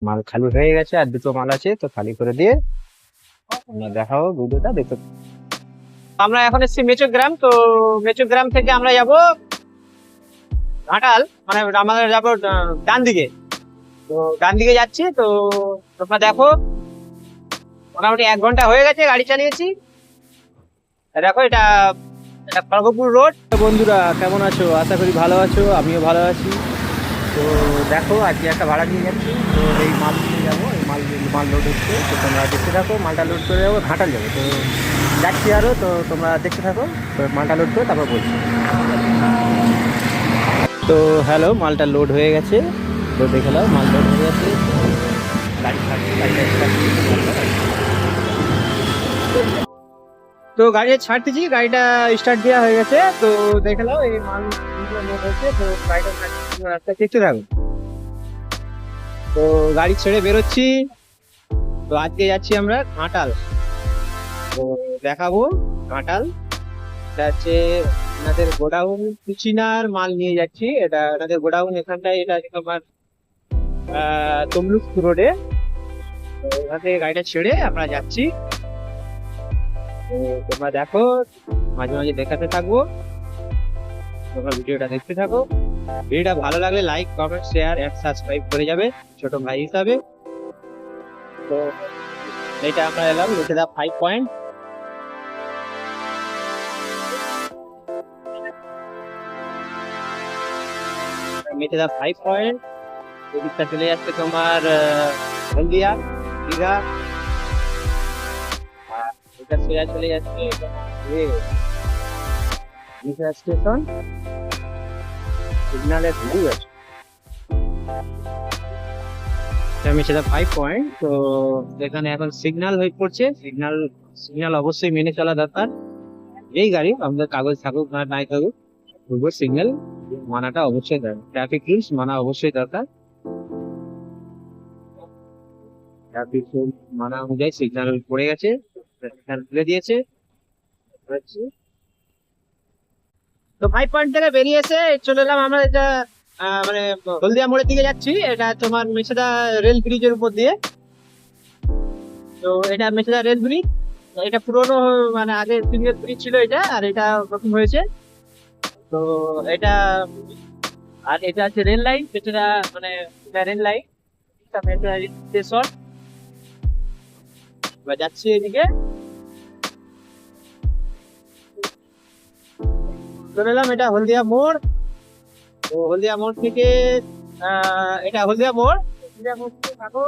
মাল খালি হয়ে গেছে, আর দুটো মাল আছে, তো খালি করে দিয়ে আমরা দেখাবো ভিডিওটা দেখতে। আমরা এখন এসেছি মেচো গ্রাম, তো মেচো গ্রাম থেকে আমরা যাব ঘাটাল, মানে আমাদের যাবো ডান দিকে। তো ডান দিকে যাচ্ছি, তো তোমরা দেখো মোটামুটি 1 ঘন্টা হয়ে গেছে গাড়ি চালিয়েছি। দেখো এটা এটা খড়গপুর রোড। বন্ধুরা কেমন আছো? আশা করি ভালো আছো, আমিও ভালো আছি। তো দেখো আজকে একটা ভাড়া নিয়ে যাচ্ছি, তো এই মাল নিয়ে যাবো, এই মাল লোড হচ্ছে, তো তোমরা দেখতে থাকো। মালটা লোড করে যাবো, ঘাটাল যাবো, তো যাচ্ছি আরও, তো তোমরা দেখতে থাকো। তো মালটা লোড করে তারপর বলছি। তো হ্যালো, মালটা লোড হয়ে গেছে, তো দেখে নাও মাল লোড হয়ে গেছে। গাড়ি ছাড়ছি, গাড়িটা তো গাড়ি ছাড়তেছি, গাড়িটা স্টার্ট দেওয়া হয়ে গেছে, তো দেখে নাও এই মাল লোড হচ্ছে, তো গাড়িটা রাস্তায় দেখতে থাকো। তো গাড়ি ছেড়ে বেরোচ্ছি, তো আজকে যাচ্ছি আমরা ঘাটাল, তো দেখাবো ঘাটাল। এটা হচ্ছে এনাদের গোডাউন, কুচিনার মাল নিয়ে যাচ্ছি। এটা এনাদের গোডাউন এখানটায়, এটা হচ্ছে তোমার তমলুক রোডে। তো এখান থেকে গাড়িটা ছেড়ে আমরা যাচ্ছি, তো তোমরা দেখো, মাঝে মাঝে দেখাতে থাকবো, তোমরা ভিডিওটা দেখতে থাকো। ভিডিওটা ভালো লাগলে like, comment, share and subscribe করে যাবে ছোট ভাই হিসাবে। তো এটা আমরা এলাম মেচেদা 5 পয়েন্ট। মেচেদা 5 পয়েন্ট, এদিকটা চলে যাচ্ছে তোমার হলদিয়া, দীঘা, আর এটা সোজা চলে যাচ্ছে দীঘা স্টেশন, সিগন্যালের ভ্যালু আছে। মেচেদা 5 পয়েন্ট, তো এখানে এখন সিগন্যাল হয়ে পড়ছে। সিগন্যাল সিগন্যাল অবশ্যই মেনে চলা দরকার। এই গাড়ি আমাদের কাগজ থাকুক না নাই থাকুক, তবুও সিগন্যাল মানাটা অবশ্যই দরকার, ট্রাফিক রুলস মানা অবশ্যই দরকার। ট্রাফিক রুল মানা অনুযায়ী সিগন্যাল পড়ে গেছে, সিগন্যাল তুলে দিয়েছে। তো 5 পয়েন্ট থেকে বেরিয়ে এসে চলে এলাম আমরা, এটা মানে হলদিয়া মোড়ের দিকে যাচ্ছি। এটা তোমার মেছেদা রেল ব্রিজের উপর দিয়ে। তো এটা মেছেদা রেল ব্রিজ, এটা পুরোনো, মানে আগে সিঙ্গেল ব্রিজ ছিল এটা, আর এটা নতুন হয়েছে। তো এটা, আর এটা হচ্ছে রেল লাইন, যেটা মানে রেল লাইন স্টেশন। এবার যাচ্ছি এদিকে, চলে এলাম এটা হলদিয়া মোড়। তো হলদিয়া মোড় থেকে এটা হলদিয়া মোড়, হলদিয়া মোড় থেকে যাবো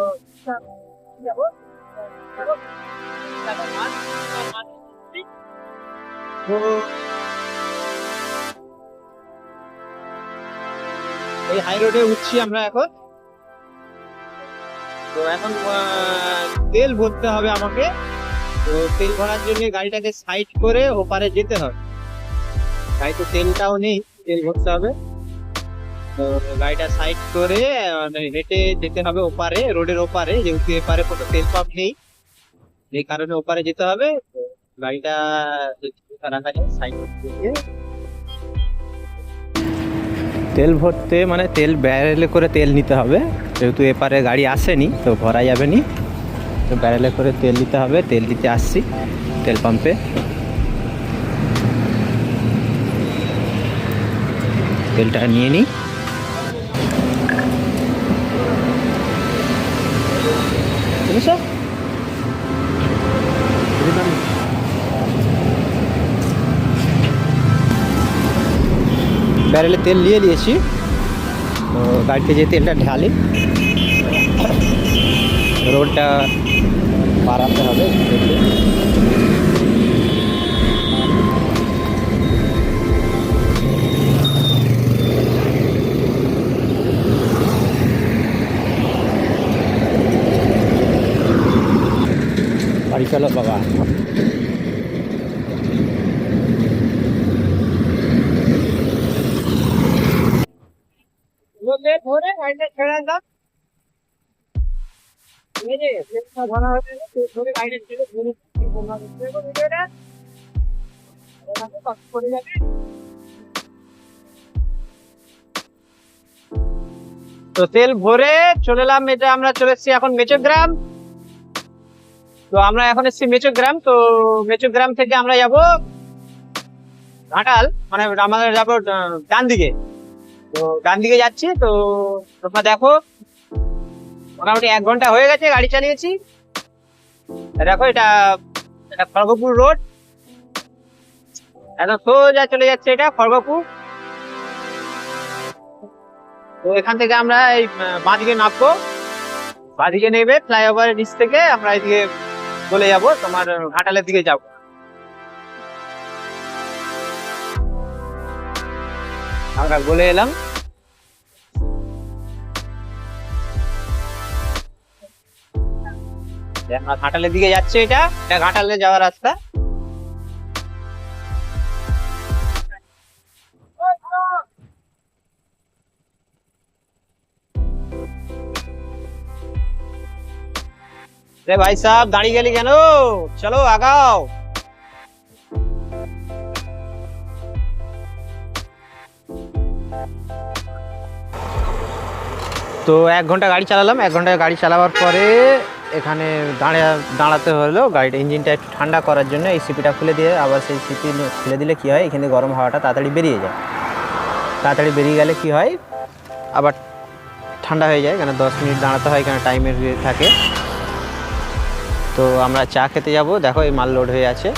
যাবো যাবো। তো এই হাই রোডে উঠছি আমরা এখন। তো এখন তেল ভরতে হবে আমাকে। তো তেল ভরার জন্য গাড়িটাকে সাইড করে ওপারে যেতে হবে। গাড়িতে তেলটাও নেই, তেল ভরতে হবে। তো গাড়িটা সাইড করে মানে হেঁটে যেতে হবে ওপারে, রোডের ওপারে, যেহেতু এপারে কোনো তেল পাম্প নেই, এই কারণে ওপারে যেতে হবে। তো গাড়িটা রাখা যায় সাইড দিয়ে। তেল ভরতে মানে তেল ব্যারেলে করে তেল নিতে হবে, যেহেতু এপারে গাড়ি আসেনি তো ভরা যাবে নি, তো ব্যারেলে করে তেল নিতে হবে। তেল দিতে আসছি তেল পাম্পে, তেলটা নিয়ে নিই। বুঝেছো? ব্যারেলে তেল নিয়ে নিয়েছি, তো গাড়িতে যে তেলটা ঢালি, রোডটা বাড়াতে হবে। বাড়ি চলো বাবা। ধরে গাড়িটা ছেড়ে দাও, ধরা হবে ধরে গাড়িটা ছেড়ে ধরে ভিডিওটা করে যাবে। তো তেল ভরে চলে এলাম, এটা আমরা চলে এসেছি এখন মেচোগ্রাম। তো আমরা এখন এসেছি মেচোগ্রাম। তো মেচোগ্রাম থেকে আমরা যাব ঘাটাল, মানে আমাদের যাবো ডান দিকে। তো ডান দিকে যাচ্ছি। তো তোমরা দেখো মোটামুটি 1 ঘন্টা হয়ে গেছে গাড়ি চালিয়েছি। দেখো এটা খড়গপুর রোড, একদম সোজা চলে যাচ্ছে এটা খড়গপুর। তো এখান থেকে আমরা এই বাঁদিকে নামবো, বাঁদিকে নেবে ফ্লাইওভারের নিচ থেকে আমরা এদিকে চলে যাব তোমার ঘাটালের দিকে যাব। আমরা বলে এলাম। আমরা ঘাটালের দিকে যাচ্ছে, এটা ঘাটালে যাওয়ার রাস্তা। रे भाई साहब दाढ़ी गली কেন? চলো আগাও। তো 1 ঘন্টা গাড়ি চালালাম। 1 ঘন্টা গাড়ি চালাবার পরে এখানে দাঁড়াতে হলো গাড়িটা, ইঞ্জিনটা একটু ঠান্ডা করার জন্য। এই সিপিটা খুলে দিয়ে আবার সেই সিপি খুলে দিলে কি হয়, এখানে গরম হাওয়াটা তাড়াতাড়ি বেরিয়ে যায়। তাড়াতাড়ি বেরিয়ে গেলে কি হয়, আবার ঠান্ডা হয়ে যায়। এখানে 10 মিনিট দাঁড়াতে হয়, এখানে টাইমের থাকে। তো আমরা চা খেতে যাব। দেখো এই মাল লোড হয়ে আছে,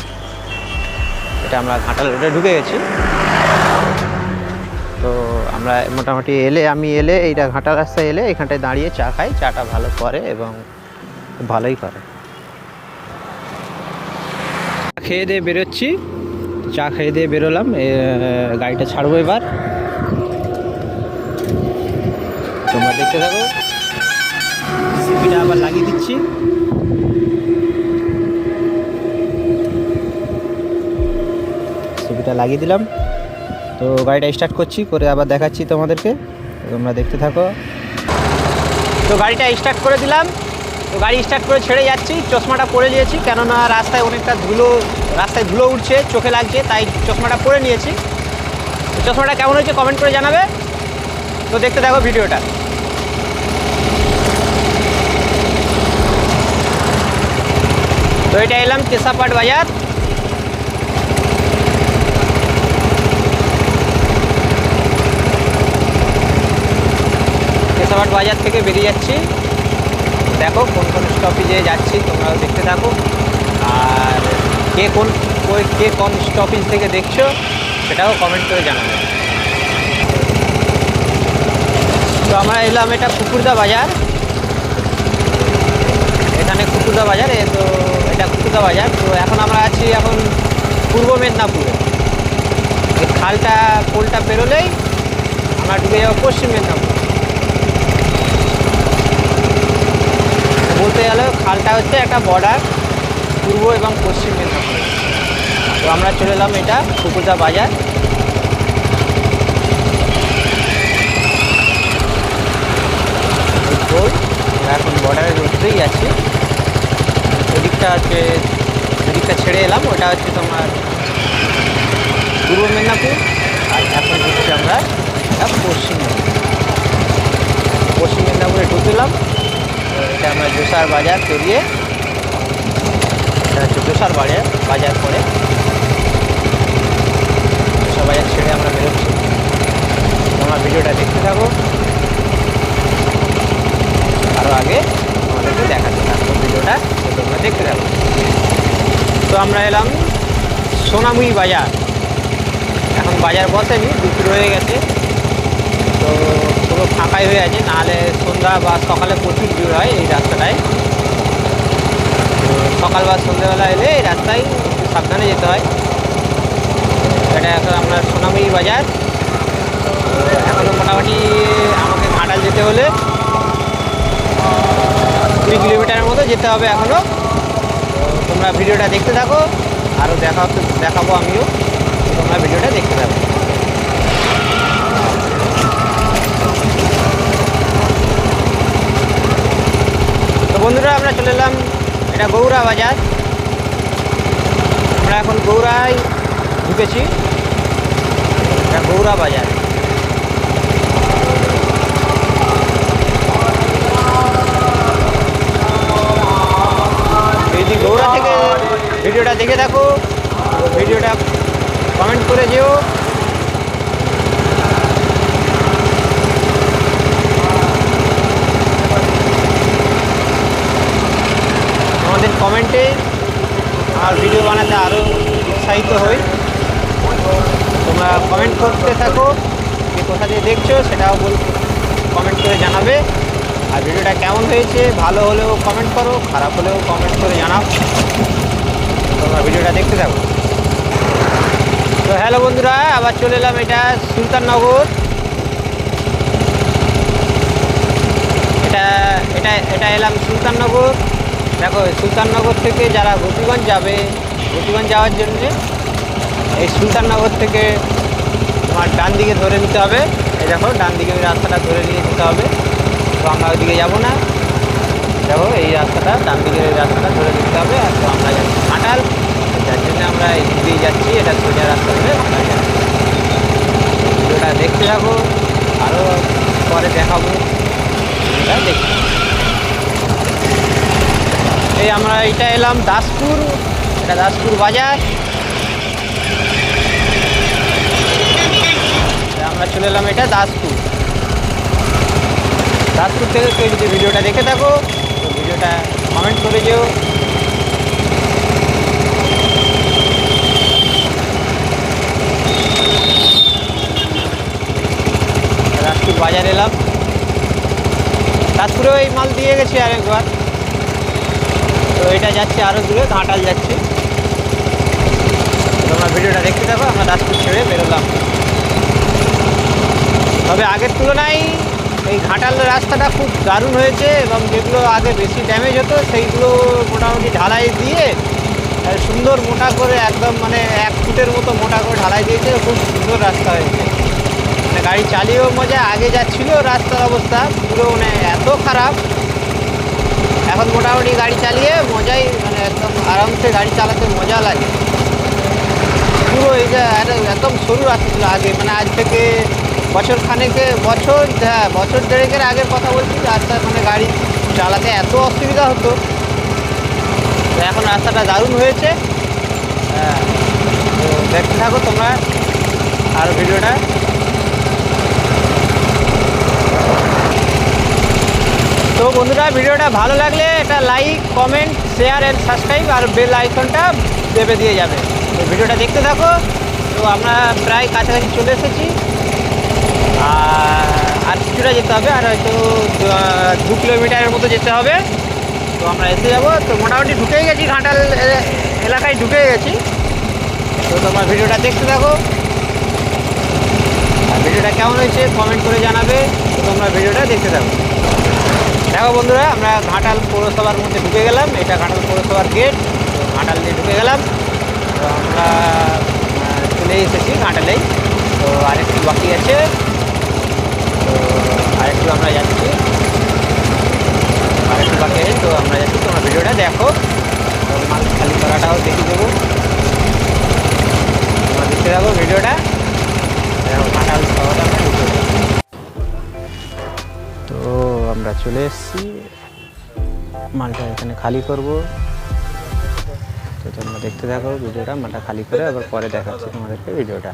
এটা আমরা ঘাটাল রোডে ঢুকে গেছি। তো আমরা মোটামুটি আমি এলে এইটা ঘাটাল রাস্তায় এলে এখানটায় দাঁড়িয়ে চা খাই। চাটা ভালো করে এবং ভালোই করে। খেয়ে দিয়ে বেরোচ্ছি, চা খেয়ে দিয়ে বেরোলাম। গাড়িটা ছাড়বো এবার, তোমরা দেখতে থাকো। সিপিটা আবার লাগিয়ে দিচ্ছি। সিপিটা লাগিয়ে দিলাম। তো গাড়িটা স্টার্ট করছি, করে আবার দেখাচ্ছি তোমাদেরকে, তোমরা দেখতে থাকো। তো গাড়িটা স্টার্ট করে দিলাম। তো গাড়ি স্টার্ট করে ছেড়ে যাচ্ছি। চশমাটা পরে নিয়েছি, কেননা রাস্তায় অনেকটা ধুলো উঠছে, চোখে লাগছে, তাই চশমাটা পরে নিয়েছি। তো চশমাটা কেমন হয়েছে কমেন্ট করে জানাবে। তো দেখতে থাকো ভিডিওটা। তো এটা এলাম কেশাপাট বাজার। কেশাপাট বাজার থেকে বেরিয়ে যাচ্ছি। দেখো কোন কোন স্টপেজে যাচ্ছি তোমরাও দেখতে থাকো। আর কে কোন স্টপেজ থেকে দেখছো সেটাও কমেন্ট করে জানাবে। তো আমরা এলাম এটা কুকুরদা বাজার। এখানে কুকুরদা বাজার, তো এটা কুকুরদা বাজার। তো এখন আমরা আছি পূর্ব মেদিনীপুরে। এই পোলটা পেরোলেই আমরা ঢুকে যাবো পশ্চিম মেদিনীপুর। বলতে গেলে খালটা হচ্ছে একটা বর্ডার পূর্ব এবং পশ্চিম মেদিনীপুর। তো আমরা চলে এলাম এটা কুকুরদা বাজার। এখন বর্ডারের উপরেই আছি। ওদিকটা ছেড়ে এলাম, ওটা হচ্ছে তোমার পূর্ব মেদিনীপুর। আর এখন হচ্ছে আমরা পশ্চিম মেদিনীপুরে ঢুকলাম। এটা আমরা জোসার বাজার পেরিয়ে, এটা হচ্ছে জোসার বাজার পরে জোসার বাজার ছেড়ে আমরা বেরোচ্ছি। তোমরা ভিডিওটা দেখতে থাকো, আরও আগে আমাদেরকে দেখাতে থাকবো ভিডিওটা, তোমরা দেখতে থাকো। তো আমরা এলাম সোনামুড়ি বাজার। এখন বাজার বসেনি, দুপুর হয়ে গেছে, তো পুরো ফাঁকাই হয়ে আছে। নাহলে সন্ধ্যা বা সকালে প্রচুর ভিড় হয় এই রাস্তাটায়। সকাল বা সন্ধ্যেবেলা এলে এই রাস্তায় সাবধানে যেতে হয়। এটা এখন আমরা সোনামুড়ি বাজার। এখনও মোটামুটি আমাকে ঘাটাল যেতে হলে 2 কিলোমিটারের মতো যেতে হবে এখনও। তোমরা ভিডিওটা দেখতে থাকো, আরও দেখাবো আমিও। তোমরা ভিডিওটা দেখতে থাকো। তো বন্ধুরা আমরা চলে এলাম এটা গৌড়া বাজার। আমরা এখন গৌড়ায় ঢুকেছি, এটা গৌড়া বাজার। ভিডিওটা দেখে থাকো, ভিডিওটা কমেন্ট করে যেও। আমাদের কমেন্টে আর ভিডিও বানাতে আরও উৎসাহিত হই। তোমরা কমেন্ট করতে থাকো, যে কোথা দিয়ে দেখছো সেটাও কমেন্ট করে জানাবে। আর ভিডিওটা কেমন হয়েছে, ভালো হলেও কমেন্ট করো, খারাপ হলেও কমেন্ট করে জানাও। তোমরা ভিডিওটা দেখতে থাকো। তো হ্যালো বন্ধুরা, আবার চলে এলাম, এটা সুলতাননগর। এটা এটা এটা এলাম সুলতাননগর। দেখো সুলতাননগর থেকে যারা গোপীগঞ্জ যাবে, গোপীগঞ্জ যাওয়ার জন্যে এই সুলতাননগর থেকে তোমার ডান দিকে ধরে নিতে হবে। এই দেখো ডান দিকে ওই রাস্তাটা ধরে নিয়ে যেতে হবে। তো আমরা ওইদিকে যাবো না, দেখো এই রাস্তাটা ডান দিকের এই রাস্তাটা ধরে নিতে হবে। আর তো আমরা যাচ্ছি ঘাটাল, যার জন্য আমরা এই দিক দিয়ে যাচ্ছি। এটা সোজা রাস্তা ধরে ঘাটাল যাচ্ছি। ভিডিওটা দেখতে থাকো, আরও পরে দেখাবো। ভিডিওটা দেখতে এই আমরা এটা এলাম দাসপুর, এটা দাসপুর বাজার। আমরা চলে এলাম এটা দাসপুর। দাসপুর থেকে কেউ যদি ভিডিওটা দেখে থাকো তো ভিডিওটা কমেন্ট করে যেও। দাসপুর বাজার এলাম, দাসপুরেও এই মাল দিয়ে গেছি আরেকবার। তো এটা যাচ্ছে আরও দূরে, ঘাটাল যাচ্ছি। তোমরা ভিডিওটা দেখতে থাকো। আমরা দাসপুর ছেড়ে বেরোলাম। তবে আগের তুলনায় এই ঘাটালের রাস্তাটা খুব দারুণ হয়েছে, এবং যেগুলো আগে বেশি ড্যামেজ হতো সেইগুলো মোটামুটি ঢালাই দিয়ে সুন্দর মোটা করে একদম মানে 1 ফুটের মতো মোটা করে ঢালাই দিয়েছে। খুব সুন্দর রাস্তা হয়েছে, মানে গাড়ি চালিয়েও মজা। আগে যাচ্ছিল রাস্তার অবস্থা পুরো মানে এত খারাপ, এখন মোটামুটি গাড়ি চালিয়ে মজাই, মানে একদম আরামসে গাড়ি চালাতে মজা লাগে। পুরো এই যে একদম সরু রাস্তা ছিল আগে, মানে আজ থেকে বছর দেড়েকের আগের কথা বলছি। রাস্তা মানে গাড়ি চালাতে এত অসুবিধা হতো, তো এখন রাস্তাটা দারুণ হয়েছে। হ্যাঁ, তো দেখতে থাকো তোমরা আর ভিডিওটা। তো বন্ধুরা, ভিডিওটা ভালো লাগলে এটা like, comment, share and subscribe আর বেল আইকনটা দেবে দিয়ে যাবে। তো ভিডিওটা দেখতে থাকো। তো আমরা প্রায় কাছাকাছি চলে এসেছি, আর কিছুটা যেতে হবে, আর হয়তো 2 কিলোমিটারের মতো যেতে হবে। তো আমরা এসে যাব। তো মোটামুটি ঢুকে গেছি, ঘাটাল এলাকায় ঢুকে গেছি। তো তোমরা ভিডিওটা দেখতে থাকো, আর ভিডিওটা কেমন হয়েছে কমেন্ট করে জানাবে। তো তোমরা ভিডিওটা দেখতে থাকো। দেখো বন্ধুরা, আমরা ঘাটাল পৌরসভার মধ্যে ঢুকে গেলাম। এটা ঘাটাল পৌরসভার গেট। তো ঘাটাল দিয়ে ঢুকে গেলাম। তো আমরা চলে এসেছি ঘাটালেই। তো আরেকটু বাকি আছে, তো আরেকটু আমরা যাচ্ছি, আরেকটু বাকি আছে। তো আমরা যাচ্ছি, তোমরা ভিডিওটা দেখো। তো মাল খালি করাটাও দেখিয়ে দেবো, তোমরা দেখতে থাকো ভিডিওটা। ঘাটাল শহরে আমরা ঢুকে গেলাম। তো আমরা চলে এসেছি, মালটা এখানে খালি করব। তো তোমরা দেখতে থাকো ভিডিওটা। মালটা খালি করে আবার পরে দেখাচ্ছি তোমাদেরকে ভিডিওটা।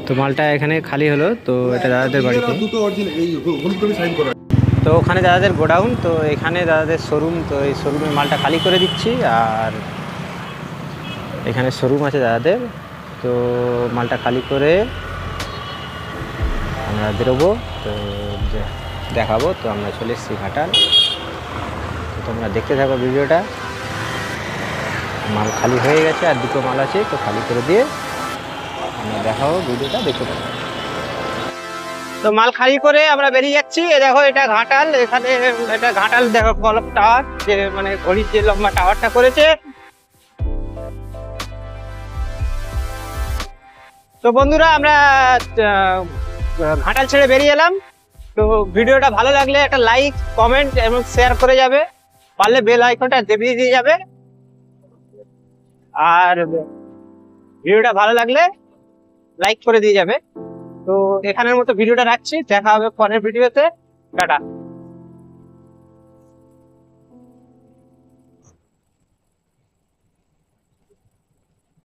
তো মালটা এখানে খালি হলো। তো এটা দাদাদের বাড়িতে, তো ওখানে দাদাদের গোডাউন, তো এখানে দাদাদের শোরুম। তো এই শোরুমে মালটা খালি করে দিচ্ছি, আর এখানে শোরুম আছে দাদাদের। তো মালটা খালি করে আমরা বেরোবো, তো দেখাবো। তো আমরা চলে এসেছি ঘাটাল। তো তোমরা দেখতে থাকো ভিডিওটা। মাল খালি হয়ে গেছে, আর 2টো মাল আছে, তো খালি করে দিয়ে আমরা দেখাবো ভিডিওটা দেখতে থাকো। তো মাল খালি করে আমরা বেরিয়ে যাচ্ছি। দেখো এটা ঘাটাল, এখানে এটা ঘাটাল দেখো কলম টাওয়ার, যে মানে ঘড়ির যে লম্বা টাওয়ারটা করেছে। তো বন্ধুরা, আমরা ঘাটাল ছেড়ে বেরিয়ে এলাম। তো ভিডিওটা ভালো লাগলে একটা লাইক, কমেন্ট এবং শেয়ার করে যাবে, পারলে বেল আইকনটা দেখিয়ে দিয়ে যাবে। আর ভিডিওটা ভালো লাগলে লাইক করে দিয়ে যাবে। তো এখানের মতো ভিডিওটা রাখছি, দেখা হবে পরের ভিডিওতে। টাটা।